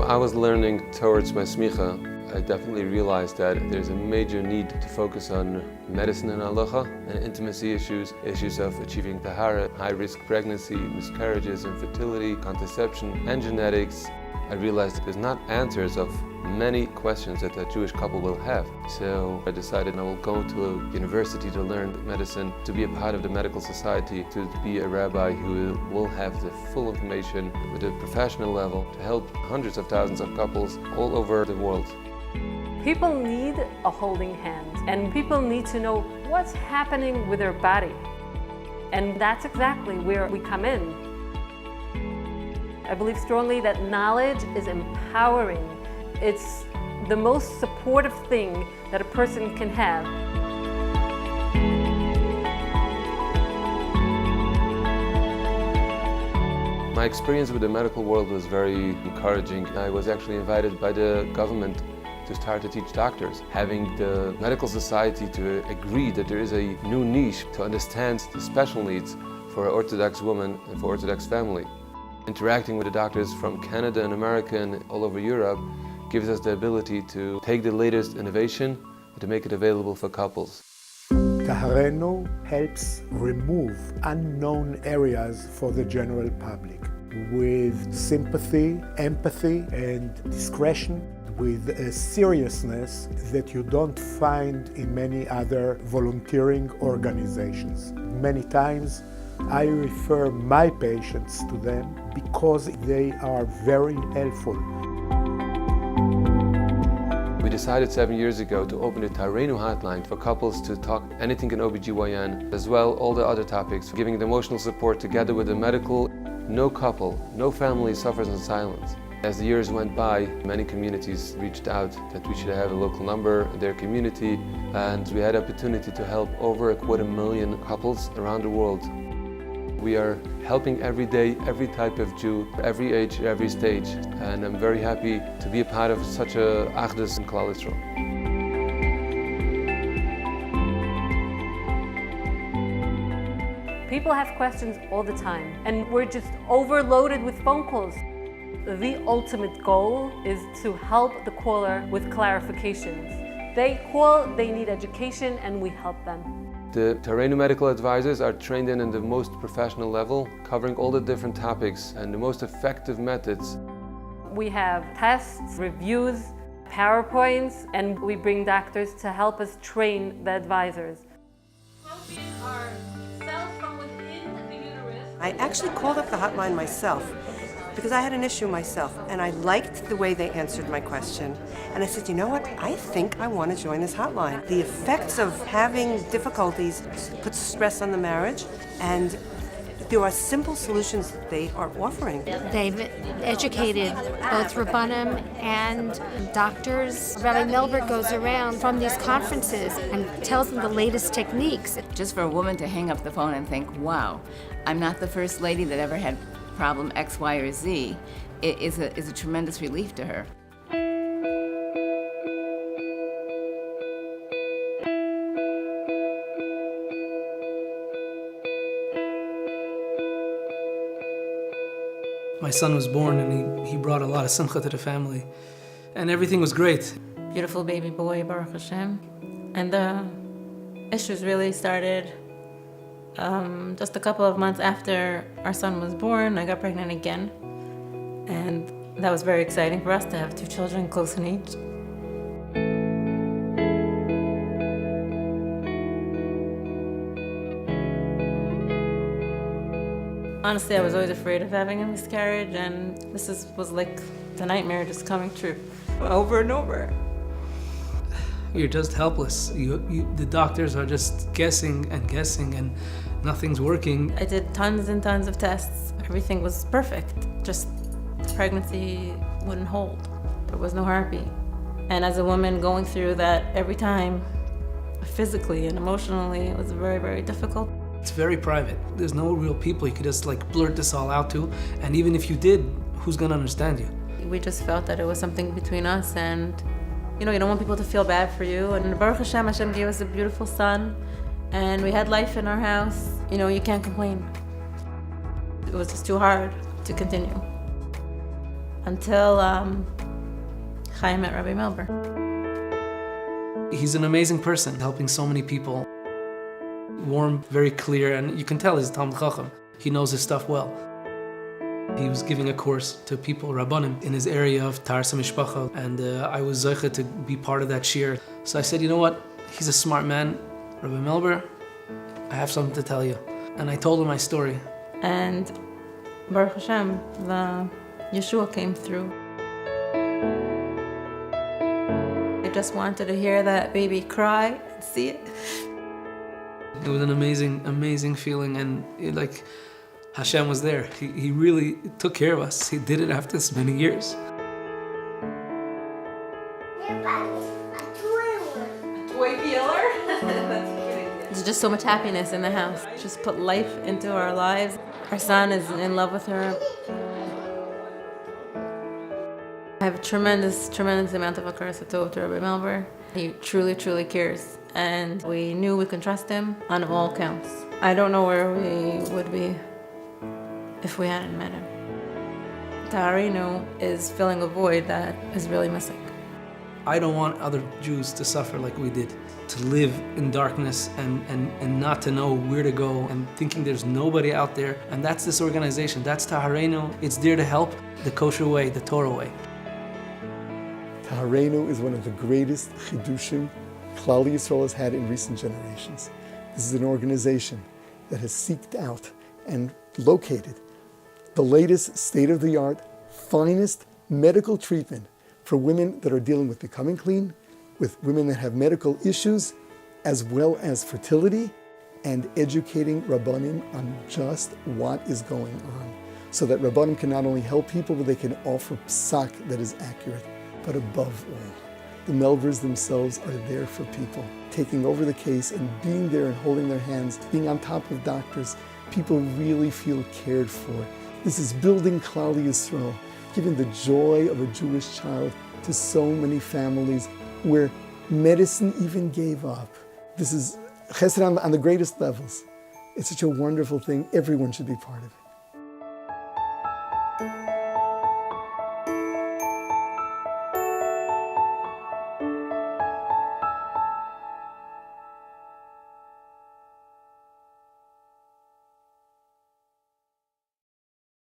I was learning towards my smicha, I definitely realized that there's a major need to focus on medicine and halacha and intimacy issues, issues of achieving tahara, high-risk pregnancy, miscarriages, infertility, contraception, and genetics. I realized there's not answers of many questions that a Jewish couple will have. So I decided I will go to a university to learn medicine, to be a part of the medical society, to be a rabbi who will have the full information with a professional level to help hundreds of thousands of couples all over the world. People need a holding hand, and people need to know what's happening with their body. And that's exactly where we come in. I believe strongly that knowledge is empowering. It's the most supportive thing that a person can have. My experience with the medical world was very encouraging. I was actually invited by the government to start to teach doctors, having the medical society to agree that there is a new niche to understand the special needs for an Orthodox woman and for Orthodox family. Interacting with the doctors from Canada and America and all over Europe gives us the ability to take the latest innovation and to make it available for couples. Tahareinu helps remove unknown areas for the general public with sympathy, empathy, and discretion, with a seriousness that you don't find in many other volunteering organizations. Many times I refer my patients to them because they are very helpful. We decided 7 years ago to open a Tahareinu hotline for couples to talk anything in OBGYN, as well all the other topics, giving it emotional support together with the medical. No couple, no family suffers in silence. As the years went by, many communities reached out that we should have a local number in their community, and we had the opportunity to help over 250,000 couples around the world. We are helping every day, every type of Jew, every age, every stage, and I'm very happy to be a part of such a achdus in Klal Yisrael. People have questions all the time, and we're just overloaded with phone calls. The ultimate goal is to help the caller with clarifications. They call, they need education, and we help them. The Tahareinu medical advisors are trained in the most professional level, covering all the different topics and the most effective methods. We have tests, reviews, PowerPoints, and we bring doctors to help us train the advisors. I actually called up the hotline myself because I had an issue myself, and I liked the way they answered my question. And I said, you know what, I think I want to join this hotline. The effects of having difficulties puts stress on the marriage, and there are simple solutions that they are offering. They've educated both Rabbanim and doctors. Rabbi Milberg goes around from these conferences and tells them the latest techniques. Just for a woman to hang up the phone and think, wow, I'm not the first lady that ever had problem X, Y, or Z, it is a tremendous relief to her. My son was born and he brought a lot of simcha to the family, and everything was great. Beautiful baby boy, Baruch Hashem. And the issues really started just a couple of months after our son was born. I got pregnant again, and that was very exciting for us to have 2 children close in age. Honestly, I was always afraid of having a miscarriage, and this was like the nightmare just coming true over and over. You're just helpless. The doctors are just guessing and nothing's working. I did tons and tons of tests. Everything was perfect. Just the pregnancy wouldn't hold. There was no heartbeat. And as a woman going through that every time, physically and emotionally, it was very, very difficult. It's very private. There's no real people you could just blurt this all out to. And even if you did, who's gonna understand you? We just felt that it was something between us, and you don't want people to feel bad for you. And Baruch Hashem, Hashem gave us a beautiful son, and we had life in our house. You can't complain. It was just too hard to continue. Until Chaim met Rabbi Melber. He's an amazing person, helping so many people. Warm, very clear, and you can tell he's a Talmid Chacham. He knows his stuff well. He was giving a course to people, Rabbanim, in his area of Tahareinu Mishpacha, and I was zeicha to be part of that shir. So I said, you know what? He's a smart man. Rabbi Melber, I have something to tell you. And I told him my story. And Baruch Hashem, the Yeshua came through. I just wanted to hear that baby cry and see it. It was an amazing, amazing feeling, and Hashem was there. He really took care of us. He did it after so many years. There's just so much happiness in the house. Just put life into our lives. Our son is in love with her. I have a tremendous, tremendous amount of hakaras hatov to Rabbi Melber. He truly, truly cares. And we knew we could trust him on all counts. I don't know where we would be if we hadn't met him. Tahareinu is filling a void that is really missing. I don't want other Jews to suffer like we did, to live in darkness and not to know where to go and thinking there's nobody out there. And that's this organization, that's Tahareinu. It's there to help the kosher way, the Torah way. Tahareinu is one of the greatest chidushim Klal Yisrael has had in recent generations. This is an organization that has seeked out and located the latest state-of-the-art, finest medical treatment for women that are dealing with becoming clean, with women that have medical issues, as well as fertility, and educating Rabbanim on just what is going on, so that Rabbanim can not only help people, but they can offer psak that is accurate. But above all, the Melbers themselves are there for people, taking over the case and being there and holding their hands, being on top of doctors. People really feel cared for. This is building Klal Yisrael, giving the joy of a Jewish child to so many families where medicine even gave up. This is chesed on the greatest levels. It's such a wonderful thing. Everyone should be part of it.